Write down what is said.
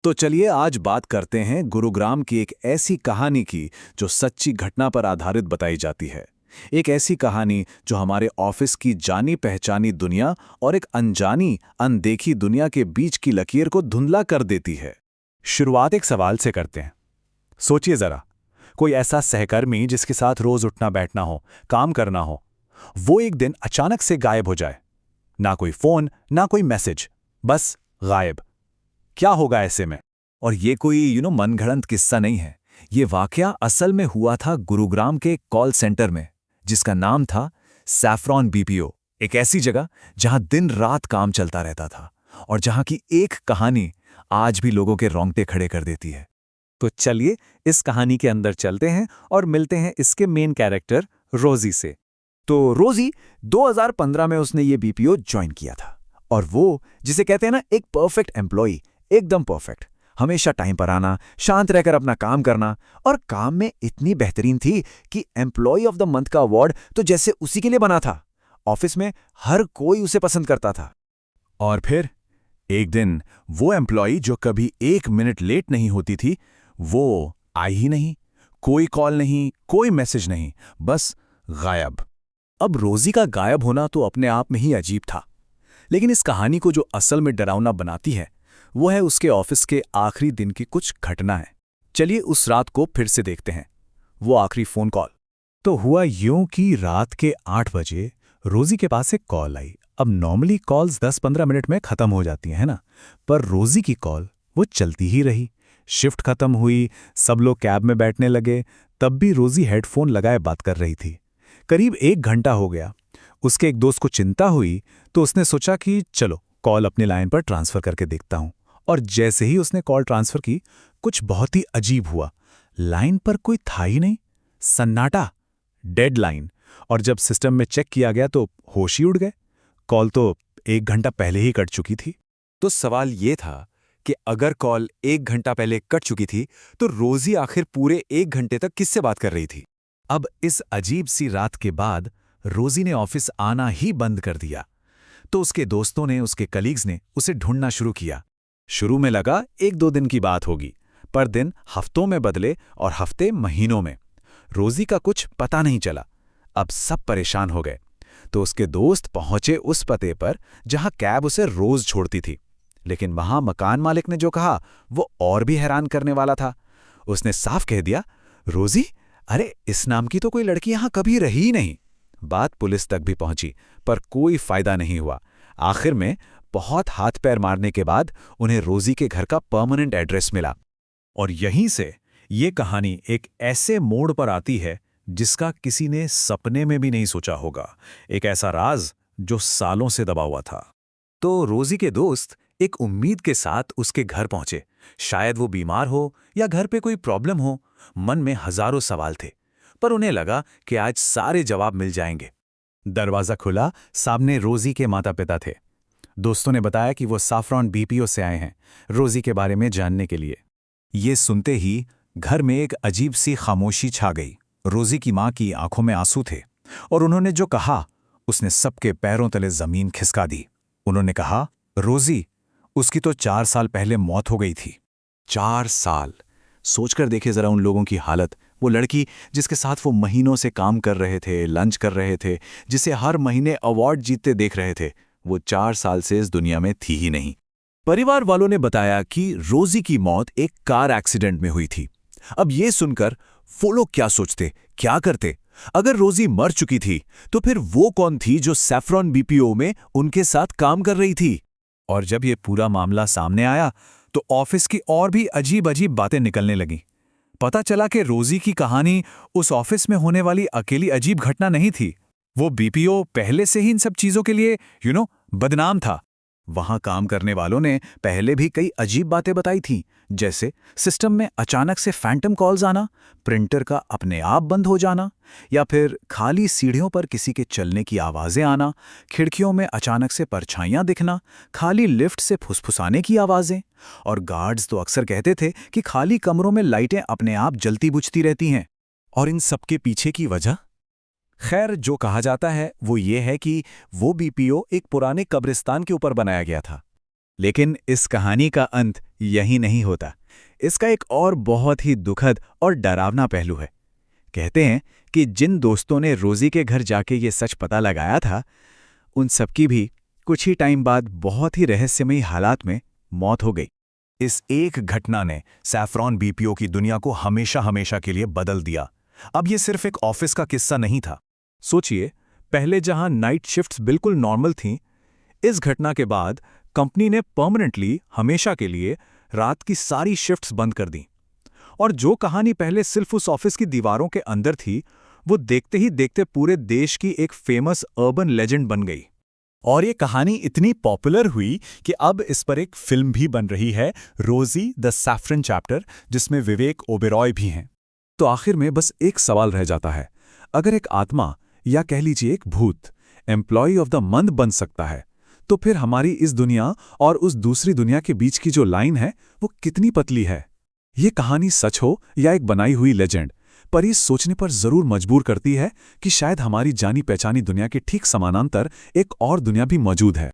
तो चलिए आज बात करते हैं गुरुग्राम की एक ऐसी कहानी की जो सच्ची घटना पर आधारित बताई जाती है। एक ऐसी कहानी जो हमारे ऑफिस की जानी पहचानी दुनिया और एक अनजानी अनदेखी दुनिया के बीच की लकीर को धुंधला कर देती है। शुरुआत एक सवाल से करते हैं। सोचिए जरा, कोई ऐसा सहकर्मी जिसके साथ रोज उठना बैठना हो, काम करना हो, वो एक दिन अचानक से गायब हो जाए। ना कोई फोन, ना कोई मैसेज, बस गायब। क्या होगा ऐसे में? और ये कोई मनगढ़ंत किस्सा नहीं है। ये वाकया असल में हुआ था गुरुग्राम के एक कॉल सेंटर में, जिसका नाम था सैफ्रॉन बीपीओ। एक ऐसी जगह जहां दिन रात काम चलता रहता था और जहां की एक कहानी आज भी लोगों के रोंगटे खड़े कर देती है। तो चलिए इस कहानी के अंदर चलते हैं और मिलते हैं इसके मेन कैरेक्टर रोजी से। तो रोजी 2015 में उसने ये बीपीओ ज्वाइन किया था और वो जिसे कहते हैं ना, एक परफेक्ट एम्प्लॉई, एकदम परफेक्ट। हमेशा टाइम पर आना, शांत रहकर अपना काम करना और काम में इतनी बेहतरीन थी कि एम्प्लॉय ऑफ द मंथ का अवार्ड तो जैसे उसी के लिए बना था। ऑफिस में हर कोई उसे पसंद करता था। और फिर एक दिन वो एम्प्लॉई जो कभी 1 मिनट लेट नहीं होती थी, वो आई ही नहीं। कोई कॉल नहीं, कोई मैसेज नहीं, बस गायब। अब रोजी का गायब होना तो अपने आप में ही अजीब था, लेकिन इस कहानी को जो असल में डरावना बनाती है वो है उसके ऑफिस के आखिरी दिन की कुछ घटनाएं। चलिए उस रात को फिर से देखते हैं, वो आखिरी फोन कॉल। तो हुआ यूं कि रात के 8 बजे रोजी के पास एक कॉल आई। अब नॉर्मली कॉल्स 10-15 मिनट में खत्म हो जाती हैं ना, पर रोजी की कॉल वो चलती ही रही। शिफ्ट खत्म हुई, सब लोग कैब में बैठने लगे, तब भी रोजी हेडफोन लगाए बात कर रही थी। करीब 1 घंटा हो गया। उसके एक दोस्त को चिंता हुई तो उसने सोचा कि चलो कॉल अपनी लाइन पर ट्रांसफर करके देखता हूं। और जैसे ही उसने कॉल ट्रांसफर की, कुछ बहुत ही अजीब हुआ। लाइन पर कोई था ही नहीं, सन्नाटा, डेड लाइन। और जब सिस्टम में चेक किया गया तो होश ही उड़ गए। कॉल तो 1 घंटा पहले ही कट चुकी थी। तो सवाल ये था कि अगर कॉल 1 घंटा पहले कट चुकी थी तो रोजी आखिर पूरे 1 घंटे तक किससे बात कर रही थी? अब इस अजीब सी रात के बाद रोजी ने ऑफिस आना ही बंद कर दिया। तो उसके दोस्तों ने, उसके कलीग्स ने उसे ढूंढना शुरू किया। शुरू में लगा 1-2 दिन की बात होगी, पर दिन हफ्तों में बदले और हफ्ते महीनों में। रोजी का कुछ पता नहीं चला। अब सब परेशान हो गए। तो उसके दोस्त पहुंचे उस पते पर जहां कैब उसे रोज छोड़ती थी। लेकिन वहां मकान मालिक ने जो कहा वो और भी हैरान करने वाला था। उसने साफ कह दिया, रोजी, अरे इस नाम की तो कोई लड़की यहां कभी रही ही नहीं। बात पुलिस तक भी पहुंची, पर कोई फायदा नहीं हुआ। आखिर में बहुत हाथ पैर मारने के बाद उन्हें रोजी के घर का परमानेंट एड्रेस मिला। और यहीं से ये कहानी एक ऐसे मोड़ पर आती है जिसका किसी ने सपने में भी नहीं सोचा होगा। एक ऐसा राज जो सालों से दबा हुआ था। तो रोजी के दोस्त एक उम्मीद के साथ उसके घर पहुंचे। शायद वो बीमार हो या घर पे कोई प्रॉब्लम हो। मन में हजारों सवाल थे, पर उन्हें लगा कि आज सारे जवाब मिल जाएंगे। दरवाजा खुला, सामने रोजी के माता पिता थे। दोस्तों ने बताया कि वो सैफ्रॉन बीपीओ से आए हैं, रोजी के बारे में जानने के लिए। ये सुनते ही घर में एक अजीब सी खामोशी छा गई। रोजी की मां की आंखों में आंसू थे और उन्होंने जो कहा उसने सबके पैरों तले जमीन खिसका दी। उन्होंने कहा, रोजी, उसकी तो 4 साल पहले मौत हो गई थी। 4 साल! सोचकर देखे जरा उन लोगों की हालत। वो लड़की जिसके साथ वो महीनों से काम कर रहे थे, लंच कर रहे थे, जिसे हर महीने अवार्ड जीतते देख रहे थे, वो 4 साल से इस दुनिया में थी ही नहीं। परिवार वालों ने बताया कि रोजी की मौत एक कार एक्सीडेंट में हुई थी। अब ये सुनकर वो लोग क्या सोचते, क्या करते? अगर रोजी मर चुकी थी तो फिर वो कौन थी जो सैफ्रॉन बीपीओ में उनके साथ काम कर रही थी? और जब ये पूरा मामला सामने आया तो ऑफिस की और भी अजीब अजीब बातें निकलने लगीं। पता चला कि रोजी की कहानी उस ऑफिस में होने वाली अकेली अजीब घटना नहीं थी। वो बीपीओ पहले से ही इन सब चीजों के लिए बदनाम था। वहां काम करने वालों ने पहले भी कई अजीब बातें बताई थीं, जैसे सिस्टम में अचानक से फैंटम कॉल्स आना, प्रिंटर का अपने आप बंद हो जाना, या फिर खाली सीढ़ियों पर किसी के चलने की आवाजें आना, खिड़कियों में अचानक से परछाइयां दिखना, खाली लिफ्ट से फुसफुसाने की आवाजें। और गार्ड्स तो अक्सर कहते थे कि खाली कमरों में लाइटें अपने आप जलती बुझती रहती हैं। और इन सबके पीछे की वजह, खैर, जो कहा जाता है वो ये है कि वो बीपीओ एक पुराने कब्रिस्तान के ऊपर बनाया गया था। लेकिन इस कहानी का अंत यही नहीं होता। इसका एक और बहुत ही दुखद और डरावना पहलू है। कहते हैं कि जिन दोस्तों ने रोजी के घर जाके ये सच पता लगाया था, उन सबकी भी कुछ ही टाइम बाद बहुत ही रहस्यमयी हालात में मौत हो गई। इस एक घटना ने सैफरॉन बीपीओ की दुनिया को हमेशा हमेशा के लिए बदल दिया। अब ये सिर्फ एक ऑफिस का किस्सा नहीं था। सोचिए, पहले जहां नाइट शिफ्ट्स बिल्कुल नॉर्मल थीं, इस घटना के बाद कंपनी ने परमानेंटली हमेशा के लिए रात की सारी शिफ्ट्स बंद कर दी। और जो कहानी पहले सिर्फ उस ऑफिस की दीवारों के अंदर थी, वो देखते ही देखते पूरे देश की एक फेमस अर्बन लेजेंड बन गई। और ये कहानी इतनी पॉपुलर हुई कि अब इस पर एक फिल्म भी बन रही है, रोजी द सैफरन चैप्टर, जिसमें विवेक ओबेरॉय भी हैं। तो आखिर में बस एक सवाल रह जाता है, अगर एक आत्मा या कह लीजिए एक भूत एम्प्लॉय ऑफ द मंथ बन सकता है, तो फिर हमारी इस दुनिया और उस दूसरी दुनिया के बीच की जो लाइन है वो कितनी पतली है। ये कहानी सच हो या एक बनाई हुई लेजेंड, पर इस सोचने पर जरूर मजबूर करती है कि शायद हमारी जानी पहचानी दुनिया के ठीक समानांतर एक और दुनिया भी मौजूद है।